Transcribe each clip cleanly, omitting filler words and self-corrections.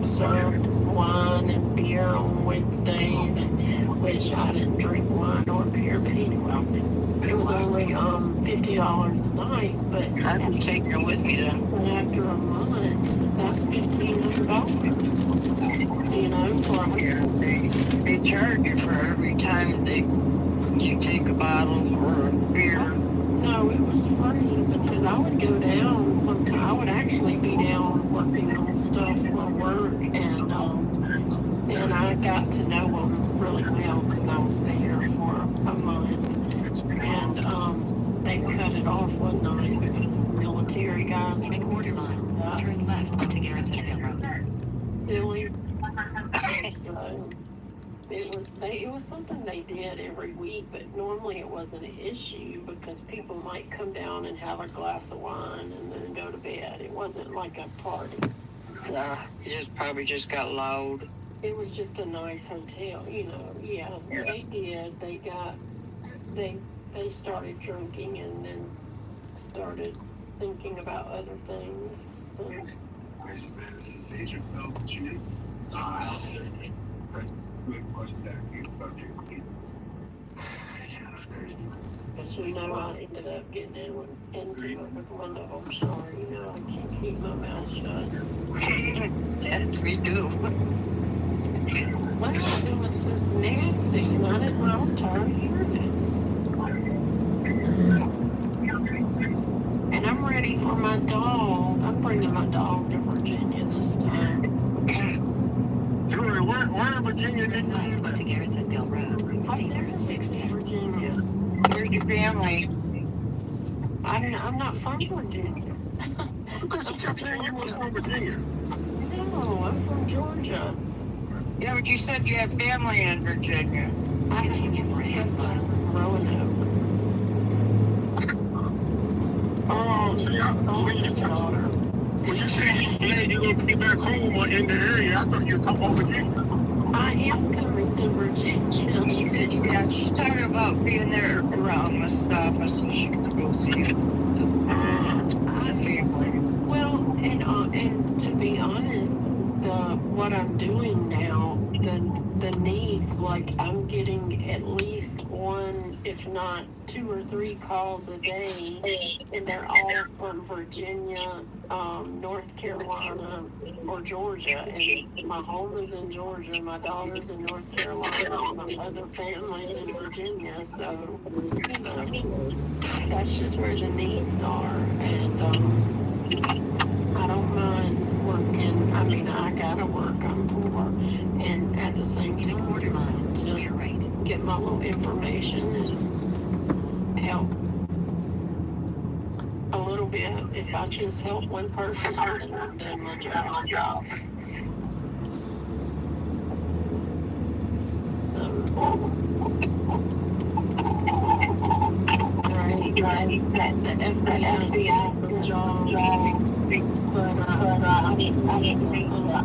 served wine and beer on Wednesdays, and which I didn't drink wine or beer, but anyway, it was only $50 a night. But I can take her with me then. but after a month, that's $1,500. You know, for Yeah, they charge you for every time you take a bottle or a beer. no, it was free because I would go down sometime. I would actually be down working on stuff for work, and I got to know them really well because I was there for a month, and they cut it off one night because military guys. In a quarter mile, turn left onto Garrisonville Road. Silly. So it was something they did every week, but normally it wasn't an issue because people might come down and have a glass of wine and then go to bed. It wasn't like a party. It probably just got loud. It was just a nice hotel, you know. Yeah. They did. They started drinking and then started thinking about other things. But you know, I ended up getting into it with Linda. I'm sorry, you know, I can't keep my mouth shut. Yes, we do. Well, it was just nasty, and I was tired of hearing it. And I'm ready for my dog. I'm bringing my dog to Virginia this time. Joey, where in Virginia did Turn you left live onto at? Garrisonville Road, State Route 610. Virginia. Where's your family? I'm not from Virginia. Because you kept saying you was from Virginia. No, I'm from Georgia. Yeah, but you said you have family in Virginia. I Continue for a half mile. Roanoke. Oh, see, when you said you glad you're going to be back home or in the area, I thought you were talking about Virginia. I am coming to Virginia. Yeah, she's talking about being there around the stuff, so she can go see the family. Well, and to be honest, what I'm doing now, the needs, like I'm getting at least one, if not 2 or 3 calls a day, and they're all from Virginia, North Carolina, or Georgia. And my home is in Georgia, my daughter's in North Carolina, my other family's in Virginia. So, you know, that's just where the needs are, and I don't mind working. I mean, I gotta work. I'm poor, and at the same In a time, quarter mile, to your right. get my little information and help a little bit. If I just help one person, then I'm doing my job. Right. The FBI is a job, but I need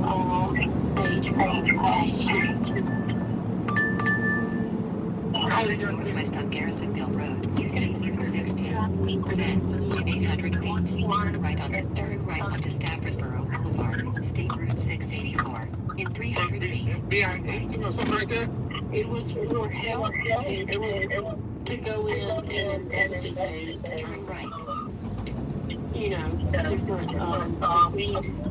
all age qualifications. Turn northwest on Garrisonville Road, State Route 610. Then, in 800 feet, turn right onto Staffordboro Boulevard, State Route 684. In 300 feet, turn right. Something like that? It was for help. It was to go in and investigate. Turn right. You know, different disease.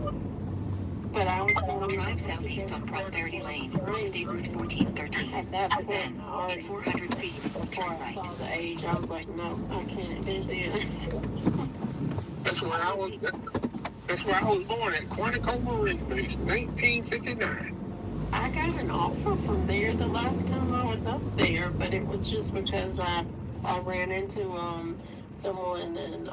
But I was going to Drive southeast on Prosperity Lane, State Route 1413. At that point, Then, I in already, 400 feet, before turn I right. saw the age, I was like, no, I can't do this. That's where I was born at Quantico Marine Base, 1959. I got an offer from there the last time I was up there, but it was just because I ran into someone and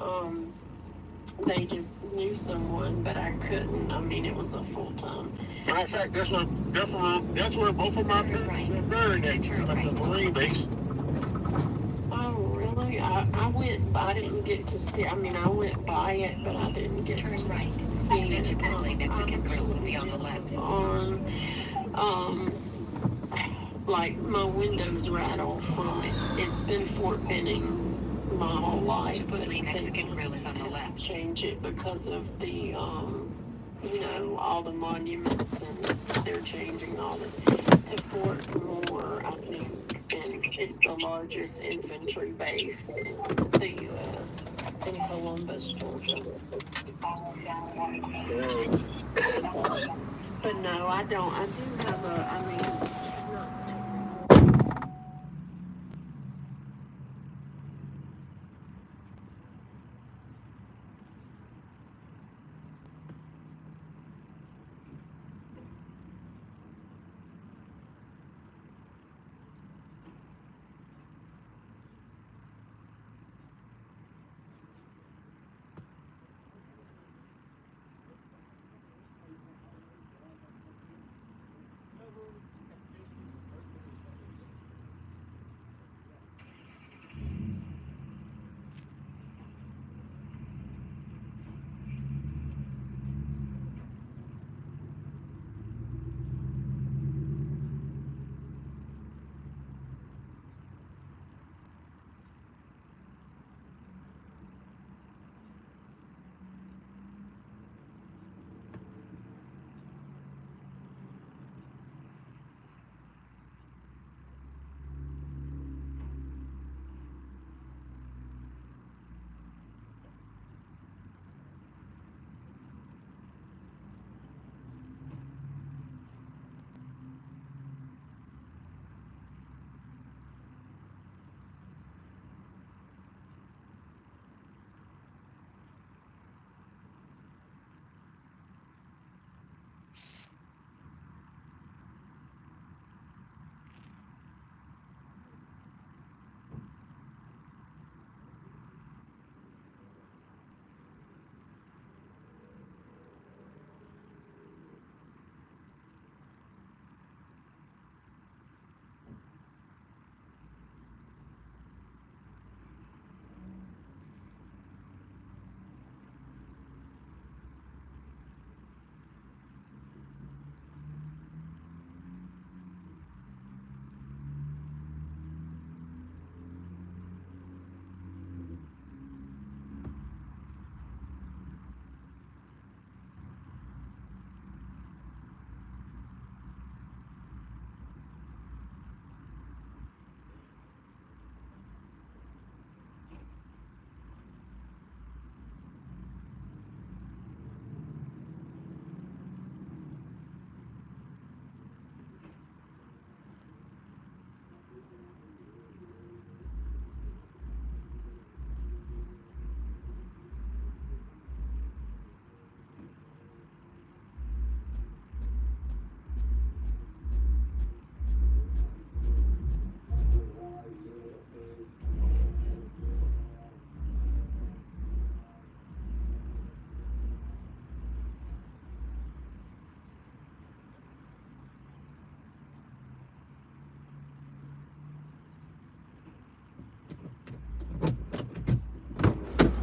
they just knew someone, but I couldn't. I mean, it was a full time. Matter of fact, that's where both of my parents are buried at the Marine Base. Oh, really? I went. I didn't get to see. I mean, I went by it, but I didn't get Turn to right. see Then it. Chipotle Mexican Grill will be on the left. Like my windows rattle from it. It's been Fort Benning my whole life. But Chipotle Mexican Grill is on the left. Change it because of the you know, all the monuments, and they're changing all the, to Fort Moore, I think, and it's the largest infantry base in the U.S. in Columbus, Georgia. But no, I don't. I do have a, I mean,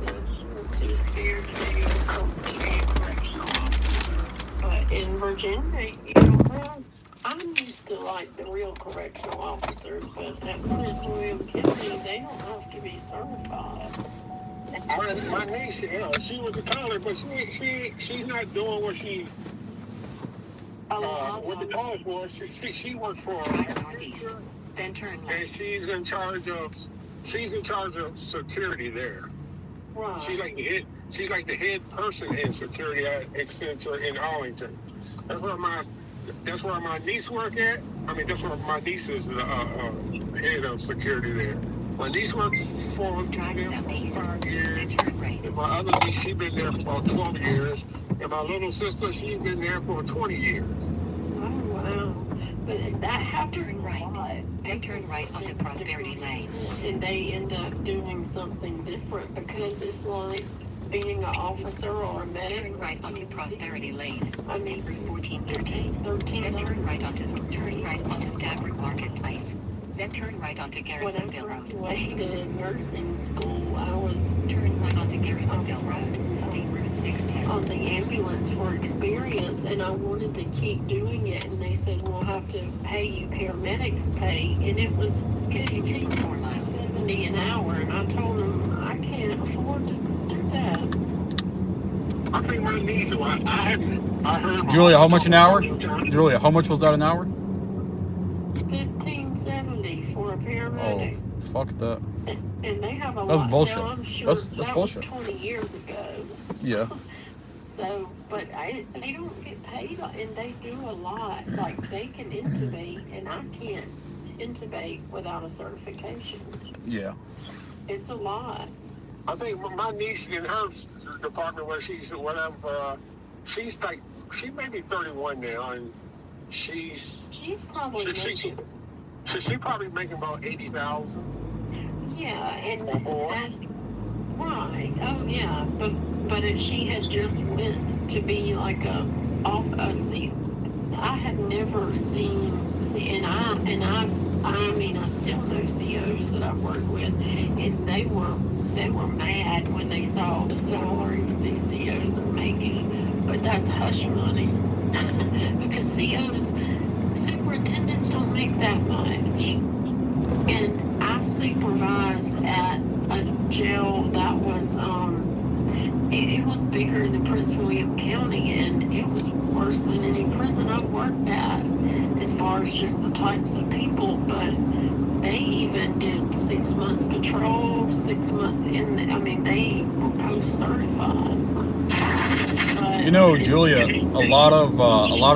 not she was too scared to be a correctional officer. But in Virginia, you don't have. I'm used to like the real correctional officers, but at Prince William County, they don't have to be certified. My niece, she was a college, but she's not doing what she what the college was. She works for Drive northeast, then turn and left. she's in charge of security there. Right. She's like the head person in security at Accenture in Arlington. That's where my niece work at. I mean, that's where my niece is the head of security there. My niece works for Drive them southeast, for 5 years. then turn right. And my other niece, she's been there for about 12 years. And my little sister, she's been there for 20 years. Oh, wow. But that happens Turn a lot. right, then turn right onto Prosperity Lane. And they end up doing something different because it's like being an officer or a medic. Turn right onto Prosperity Lane, I State mean, Route 1413. 13. Then turn right onto Stafford Marketplace. Then turn right onto When I Garrisonville Road. graduated nursing school, I was Turn right onto Garrisonville Road, State Route 610. on the ambulance for experience, and I wanted to keep doing it, and they said we'll have to pay you paramedics pay, and it was Continue for 4 miles. $15.70 an hour, and I told them I can't afford to do that. I think my niece, I heard. Julia, how much an hour? Julia, how much was that an hour? $15.70 for a paramedic. Oh, fuck that. And they have a That's lot. bullshit. Now, I'm sure That's that bullshit. was 20 years ago. Yeah. So, but they don't get paid, and they do a lot. Like, they can intubate, and I can't intubate without a certification. Yeah. It's a lot. I think my niece in her department where she's whatever, she's like, she may be 31 now, and she's probably making, she probably making about 80,000. yeah, and Or more. that's right. Oh yeah, but if she had just went to be like I have never seen, and I mean, I still know COs that I've worked with, and they were mad when they saw the salaries these COs are making. But that's hush money because superintendents don't make that much. And I supervised at a jail that was it was bigger than Prince William County, and it was worse than any prison I've worked at as far as just the types of people. But they even did 6 months patrol, 6 months they were post-certified. You know, Julia, a lot of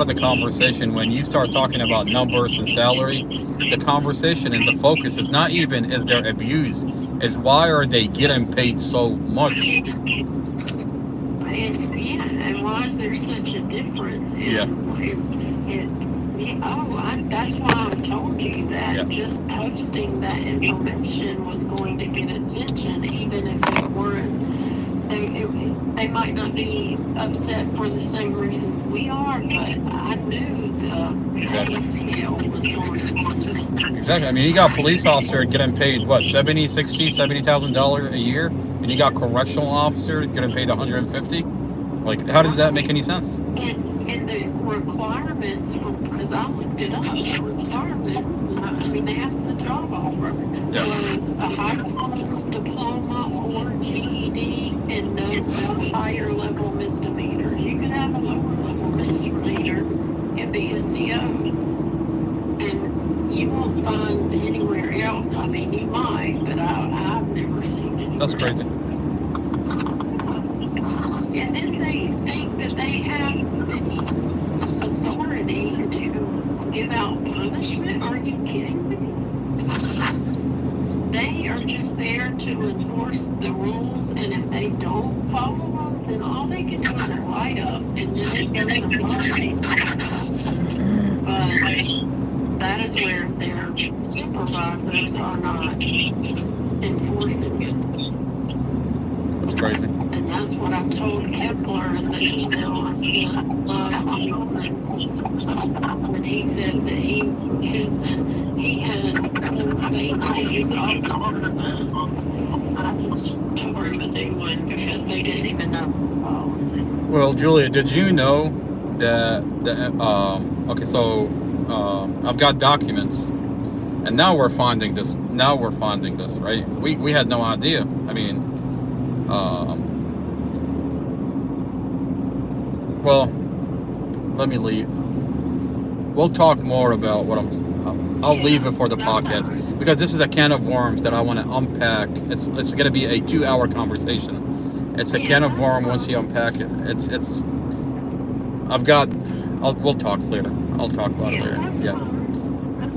the conversation when you start talking about numbers and salary, the conversation and the focus is not even is they're abused, is why are they getting paid so much? And why is there such a difference? That's why I told you that just posting that information was going to get attention, even if it weren't. They might not be upset for the same reasons we are, but I knew the pay scale was going to change. Exactly. I mean, you got police officer getting paid what, $70,000 a year, and you got correctional officer getting paid $150. Like, how does that make any sense? And the requirements because I looked it up. The requirements. I mean, they have the job offer was a high school diploma or GED and no higher level misdemeanors. You could have a lower level misdemeanor and be a CO, and you won't find anywhere else. I mean, you might, but I've never seen it. That's crazy. And then they think that they have the authority to give out punishment. Are you kidding me? They are just there to enforce the rules, and if they don't follow them, then all they can do is write up, and then it goes away. But that is where their supervisors are not enforcing it. That's crazy. And that's what I told Kepler in the email I sent when he said that he had whole faith in his officers, and I just tore him a new one because they didn't even know the policy. Well, Julia, did you know that I've got documents, and now we're finding this, right? We had no idea. I mean, well, let me leave. We'll talk more about what I'll leave it for the podcast, because this is a can of worms that I want to unpack. It's going to be a 2-hour conversation. It's a can of worms once you unpack it. We'll talk later. I'll talk about it later. That's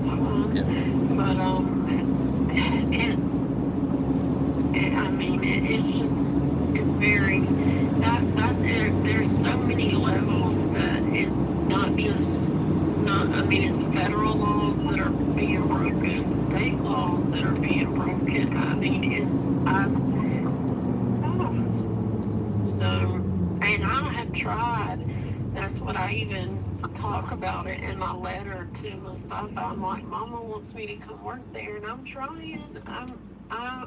fine. Yeah. But I mean, it's very. There's so many levels that it's not just. I mean, it's federal laws that are being broken, state laws that are being broken. I mean, and I have tried. That's what I even talk about it in my letter to Mustafa. I'm like, Mama wants me to come work there, and I'm trying. I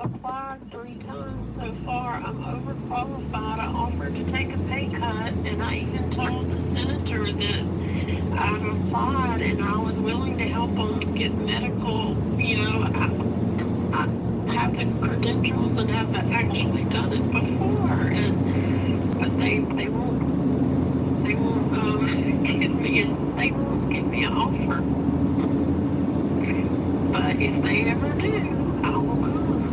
applied 3 times so far. I'm overqualified. I offered to take a pay cut, and I even told the senator that I've applied, and I was willing to help them get medical. You know, I have the credentials and have actually done it before, and but they won't they won't give me an offer. But if they ever do, I will come.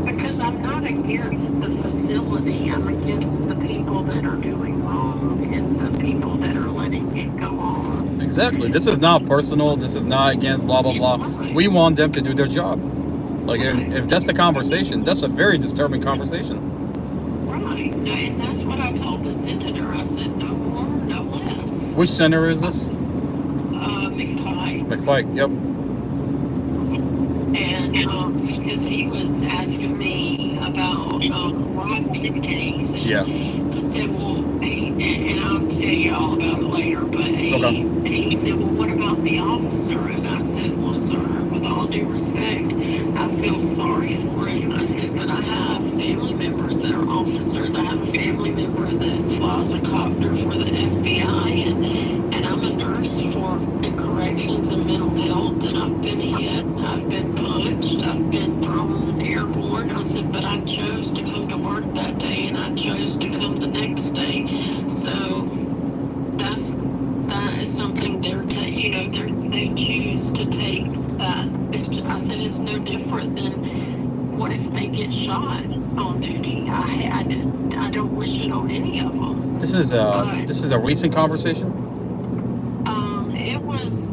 Because I'm not against the facility, I'm against the people that are doing wrong and the people that are letting it go on. Exactly. This is not personal. This is not against blah blah blah. We want them to do their job. Like if that's the conversation, that's a very disturbing conversation. Right. No, and that's what I told the senator. I said, no more, no less. Which senator is this? McFly. McPike. Yep. And because he was asking me about Rodney's case, and Yeah. I said, well, and I'll tell you all about it later, but Okay. he said, well, what about the officer? And I said, well, sir, with all due respect, I feel sorry for him. I said, but I have family members that are officers. I have a family member that flies a copter for the FBI, and I'm a nurse for corrections and mental health, and I've been hit, I've been punched, I've been thrown airborne. I said, but I chose to come to work that day, and I chose to come the next day. So that is something they choose to take that. I said it's no different than what if they get shot on duty. I don't wish it on any of them. This is a recent conversation. It was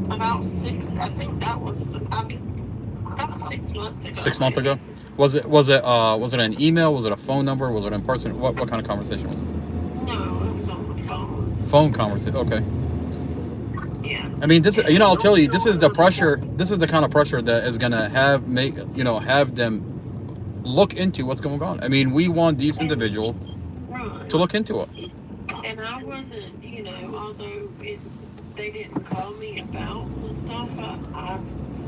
about I think that was about 6 months ago. 6 months ago. Was it an email? Was it a phone number? Was it in person? What kind of conversation was it? No, it was on the phone. Phone conversation. Okay. Yeah. I mean, this. I'll tell you, this is the pressure. This is the kind of pressure that is gonna have them look into what's going on. I mean, we want these individuals Right. to look into it. And I wasn't, although they didn't call me about the stuff,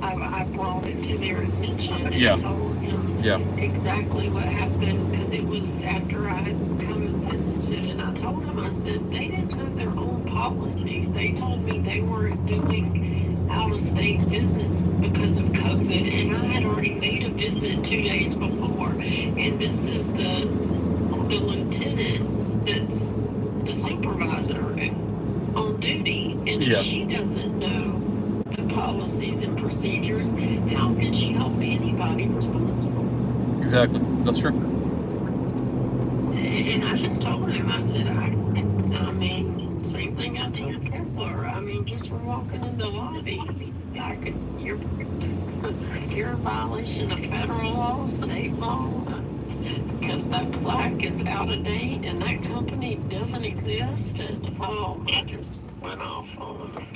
I brought it to their attention and Yeah. told them Yeah. exactly what happened, because it was after I had come and visited, and I told them, I said, they didn't have their own policies. They told me they weren't doing out-of-state visits because of COVID, and I had already made a visit 2 days before, and this is the lieutenant that's the supervisor on duty, and Yeah. if she doesn't know the policies and procedures, how can she hold anybody responsible? Exactly. That's true. And I just told him, I said, I mean, same thing I told Kepler. I mean, just for walking in the lobby, you're in violation of federal law, state law, because that plaque is out of date and that company doesn't exist. And I just went off on them.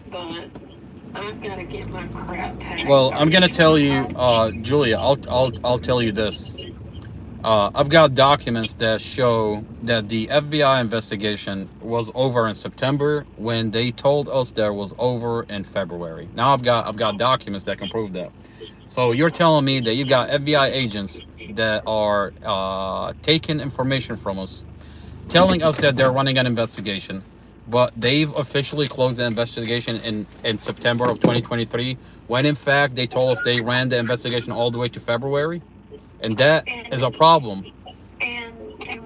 But I've got to get my crap packed. Well, I'm gonna tell you, Julia. I'll tell you this. I've got documents that show that the FBI investigation was over in September when they told us that it was over in February. Now I've got documents that can prove that. So you're telling me that you've got FBI agents that are taking information from us, telling us that they're running an investigation, but they've officially closed the investigation in September of 2023, when in fact they told us they ran the investigation all the way to February? And that is a problem. And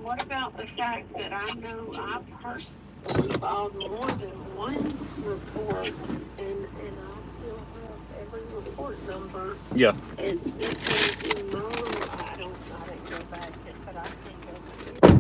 what about the fact that I know I personally filed more than one report, and I still have every report number. Yeah. And sitting in my, I didn't go back, but I think of it.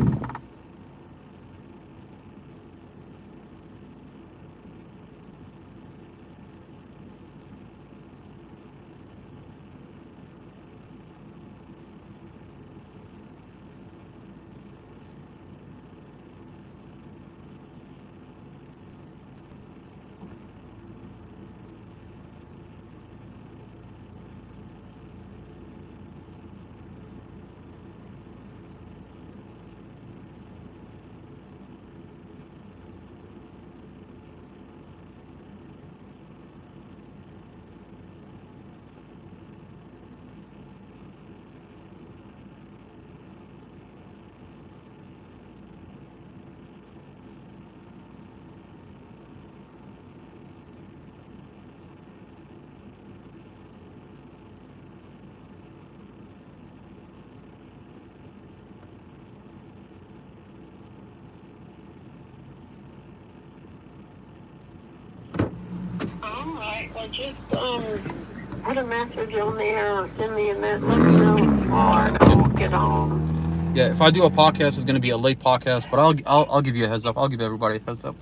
Well, just put a message on there or send me a message. Let me know tomorrow and I'll get on. Yeah, if I do a podcast, it's gonna be a late podcast, but I'll give you a heads up. I'll give everybody a heads up.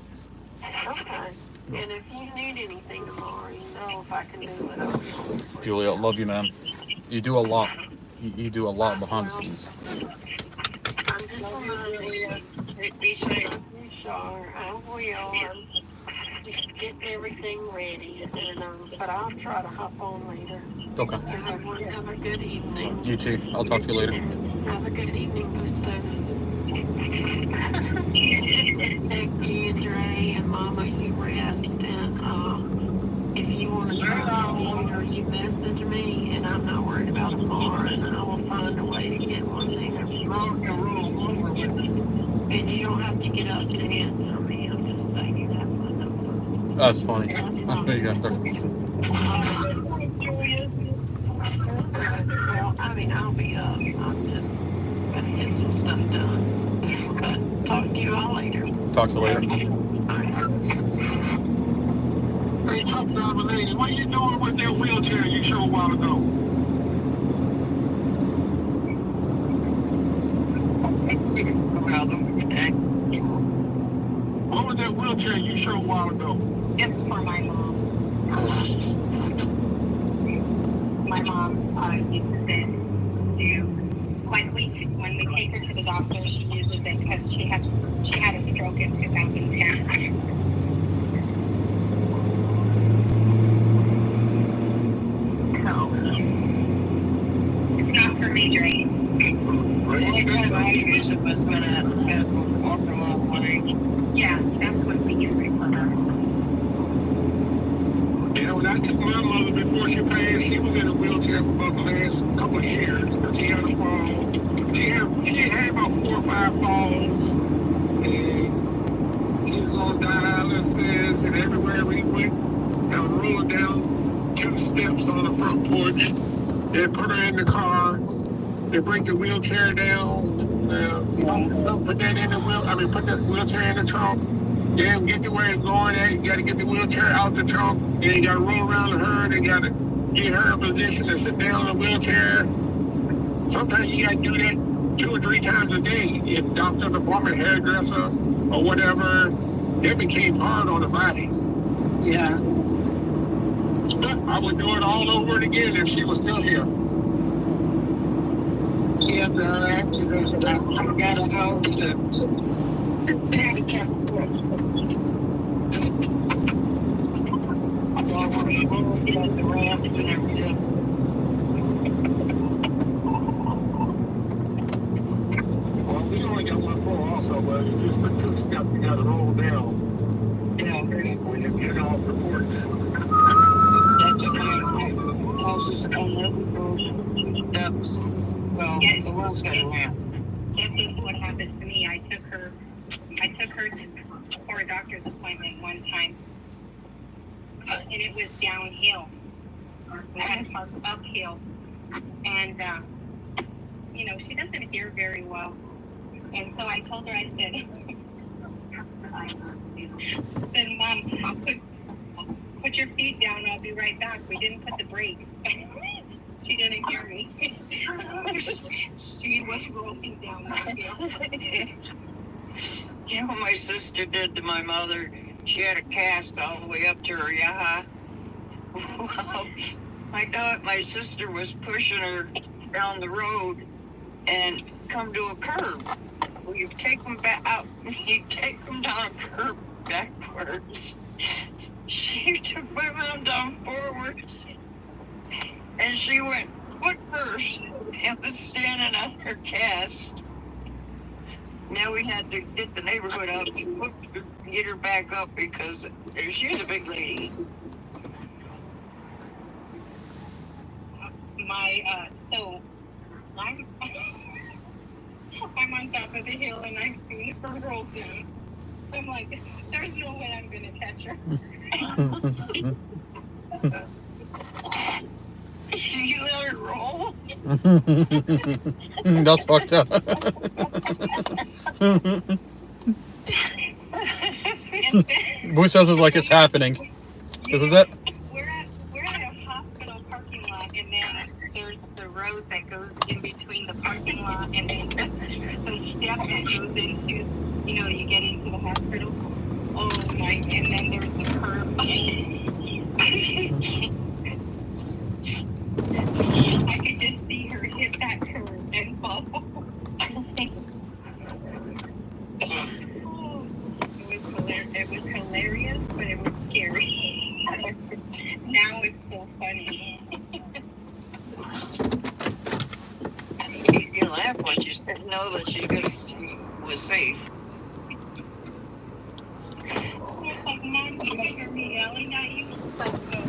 Okay. And if you need anything tomorrow, you know if I can do it, I'll be on this week. Julia, love you, man. You do a lot. You do a lot behind the scenes. I'm just Love you, reminding Julia. you. Be safe. Sure, I will. I'm just getting everything ready, and but I'll try to hop on later. Okay. Everyone have a good evening. You too. I'll talk to you later. Have a good evening, Bustos. It's Becky and Dre and Mama. You rest, and if you want to try later, you message me, and I'm not worried about tomorrow, and I will find a way to get one there. Rock and roll over with me. And you don't have to get up to answer me. I'm just saying you have my number. That's funny. That's There you go. Well, I mean, I'll be up. I'm just gonna get some stuff done. But talk to you all later. Talk to you later. All right. Hey, truck driver lady, what you doing with that wheelchair you showed a while ago? What was that wheelchair you showed a while ago? It's for my mom. My mom uses it to, when we take her to the doctor, she uses it because she had a stroke in 2010. So it's not for me, Dre. The only time I use it was when I had to walk a long way. Yeah, that's when we use it for her. Yeah, when I took my mother before she passed, she was in a wheelchair for about the last couple of years. She had a fall. She had about 4 or 5 falls, and she was on dialysis, and everywhere we went, I was rolling down 2 steps on the front porch. They put her in the car. They break the wheelchair down. Put that in the put that wheelchair in the trunk. Then get to where it's going at. You got to get the wheelchair out the trunk. Then you got to roll around her. Then you got to get her in position to sit down in the wheelchair. Sometimes you got to do that 2 or 3 times a day. If doctor's appointment, hairdresser, or whatever, it became hard on the body. Yeah. But I would do it all over again if she was still here. Yeah, the accident that I got a hold to handicap foot. Well, we're get the ramp and everything. Well, we only got 1 floor also, but it's just the 2 steps you got to roll down Yeah, when you get off the porch. that's my house is on the steps. Well, the one's got a ramp. This is what happened to me. I took her for a doctor's appointment one time, and it was downhill. We had to park uphill, and she doesn't hear very well. And so I told her, I said, Mom, put your feet down. I'll be right back. We didn't put the brakes. She didn't hear me. She was rolling down the hill. You know what my sister did to my mother? She had a cast all the way up to her yaha. Well, my sister was pushing her down the road and come to a curb. Well, you take them back out. You take them down a curb backwards. She took my mom down forwards. And she went foot first and was standing on her cast. Now we had to get the neighborhood out to get her back up because she was a big lady. I'm on top of the hill and I've seen her roll down. So I'm like, there's no way I'm going to catch her. Did you let her roll? That's fucked up. And then, Boo says it's like it's happening. This is it? we're at into, you get into the hospital. Oh my, and then there's the curb. I could just see her hit that curb and fall. Oh, it was hilarious, but it was scary. Now it's so funny. You laugh when you know that she was safe. It's like, Mom, did you hear me yelling at you? Like, no.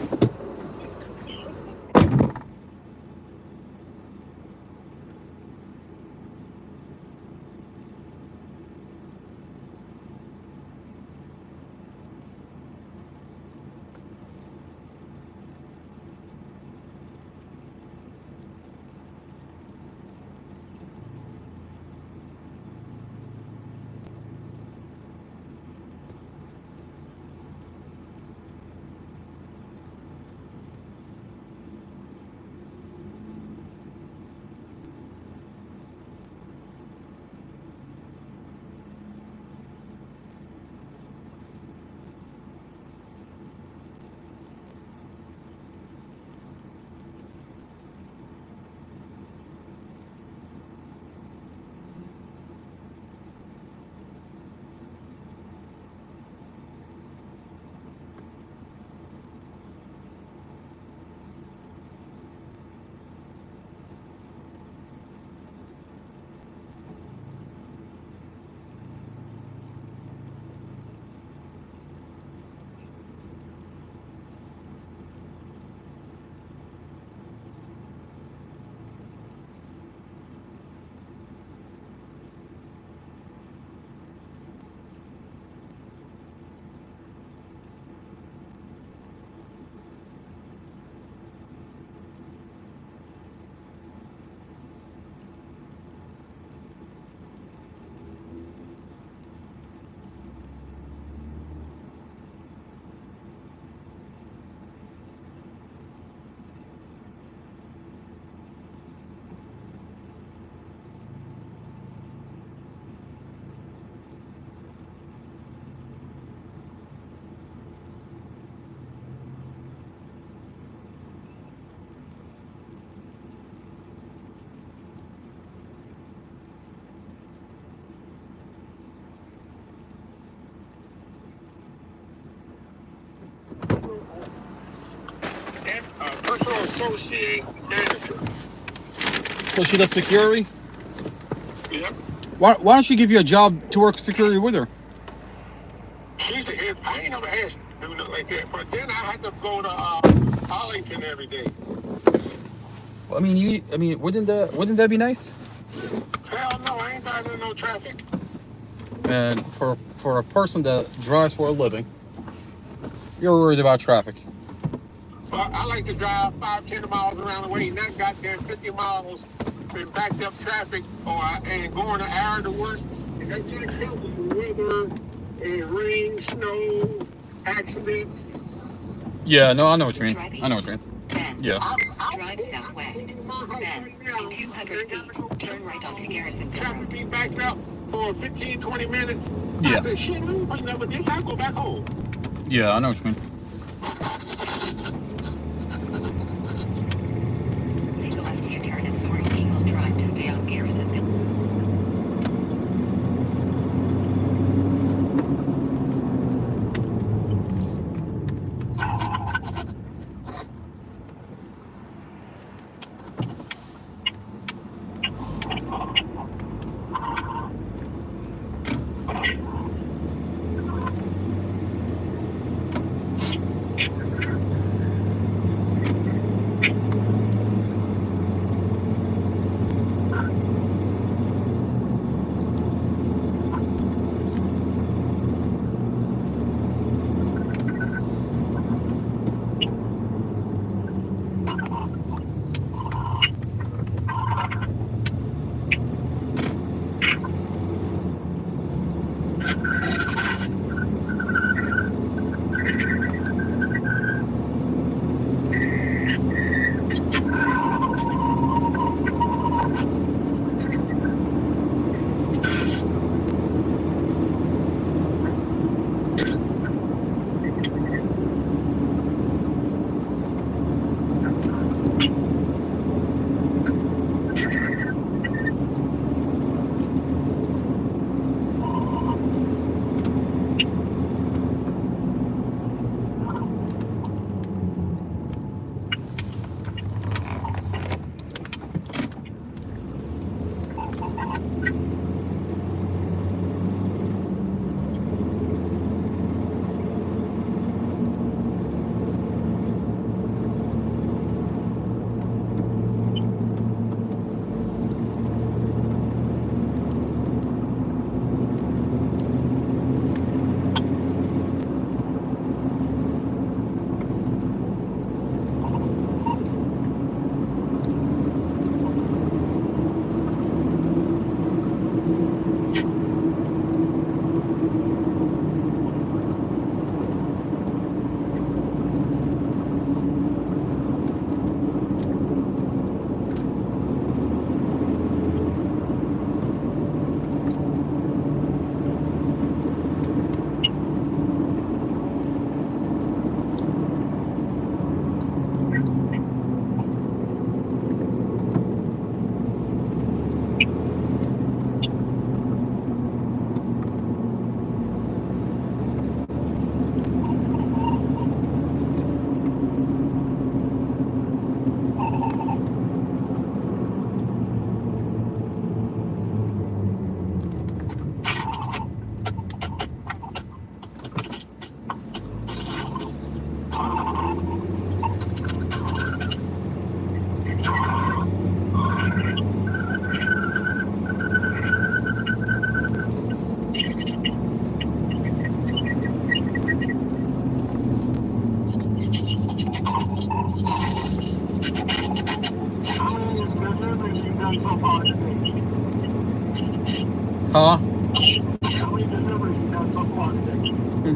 Personal associate manager. So she does security? Yep. Why don't you give you a job to work security with her? She's the head. I ain't never asked to do nothing like that. But then I had to go to Arlington every day. I mean, wouldn't that be nice? Hell no, I ain't driving no traffic. And for a person that drives for a living, you're worried about traffic. But I like to drive 5-10 miles around the way, not goddamn 50 miles in backed up traffic and going an hour to work. And that can't help with the weather and rain, snow, accidents. Yeah, no, I know what you mean. I know what you mean. Then, Yeah. drive southwest. Then, in 200 feet, turn right onto Garrisonville Traffic Road. be backed up for 15, 20 minutes. Yeah. I said, shit, I ain't putting up with this. I go back home. Yeah, I know what you mean. Make a left U-turn at Soaring Eagle Drive to stay on Garrisonville.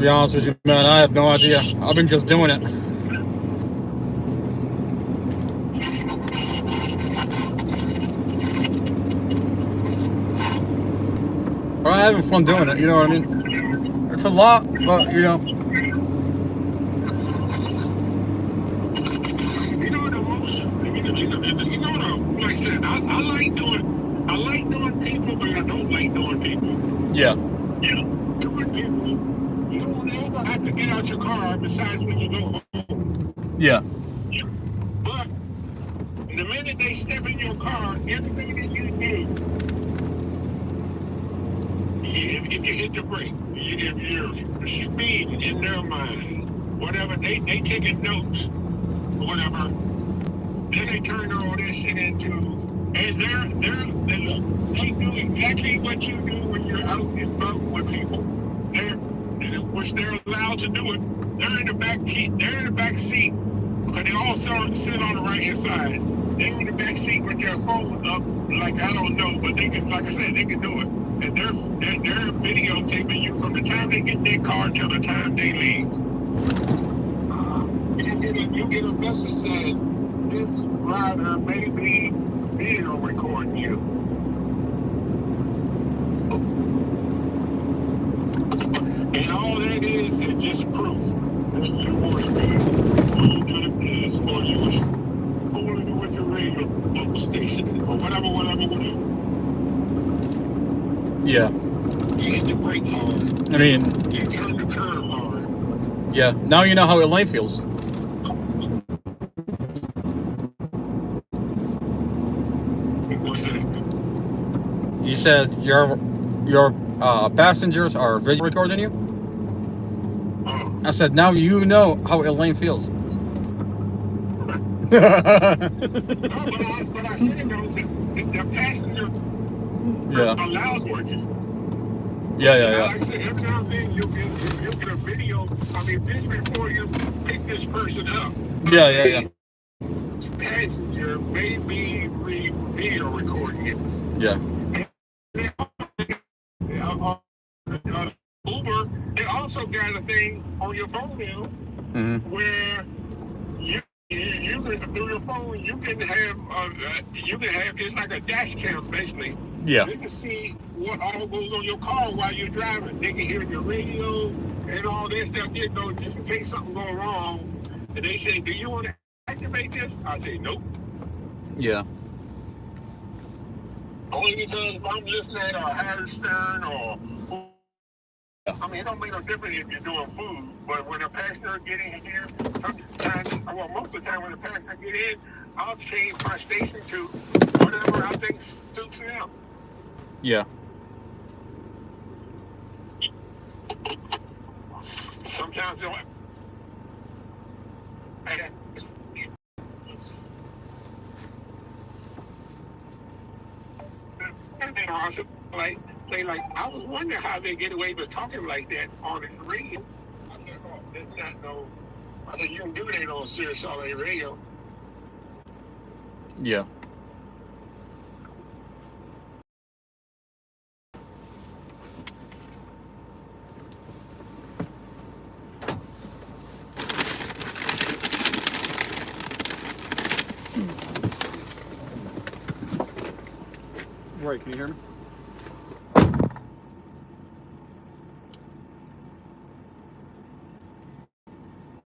be honest with you, man, I have no idea. I've been just doing it. But I'm having fun doing it, you know what I mean? It's a lot, but you know. You know the most. You know like I said, I like doing people, but I don't like doing people. Yeah. Doing people, you don't ever have to get out your car besides when you go home. Yeah. But the minute they step in your car, everything that you do, if you hit the brake, if you're speeding in their mind, whatever, they taking notes, whatever, then they turn all this shit into, and they do exactly what you do when you're out and about with people. Which they're allowed to do it. They're in the back seat, because they all sit on the right hand side. They're in the back seat with their phone up, like I don't know, but they can, like I said, they can do it. And they're videotaping you from the time they get in their car till the time they leave. You get a message saying this rider may be video recording you. And all that is just proof that you were speeding, or you did this, or you was fooling with your radio station, or whatever. Yeah. You hit the brake hard. I mean, You turn the curb hard. yeah. Now you know how Elaine feels. What's that? You said your passengers are video recording you? I said, now you know how Elaine feels. But I said though, the passenger allows for it to. Yeah. Like I said, every now and then you'll get a video. I mean, this before you pick this person up. Yeah. Passenger may be video recording it. Yeah. Uber, they also got a thing on your phone now where you can, through your phone, you can have it's like a dash cam basically. Yeah. They can see what all goes on your car while you're driving. They can hear your radio and all that stuff. You know, just in case something goes wrong. And they say, "Do you want to activate this?" I say, "Nope." Yeah. Only because if I'm listening to Howard Stern or, I mean, it don't make no difference if you're doing food, but when a passenger get in here, sometimes, well, most of the time when a passenger get in, I'll change my station to whatever I think suits them. Yeah. Sometimes they'll. I was wondering how they get away with talking like that on the radio. I said, "Oh, there's not no." I said, "You can do that on Sirius Solid Radio." Yeah. Right, can you hear me?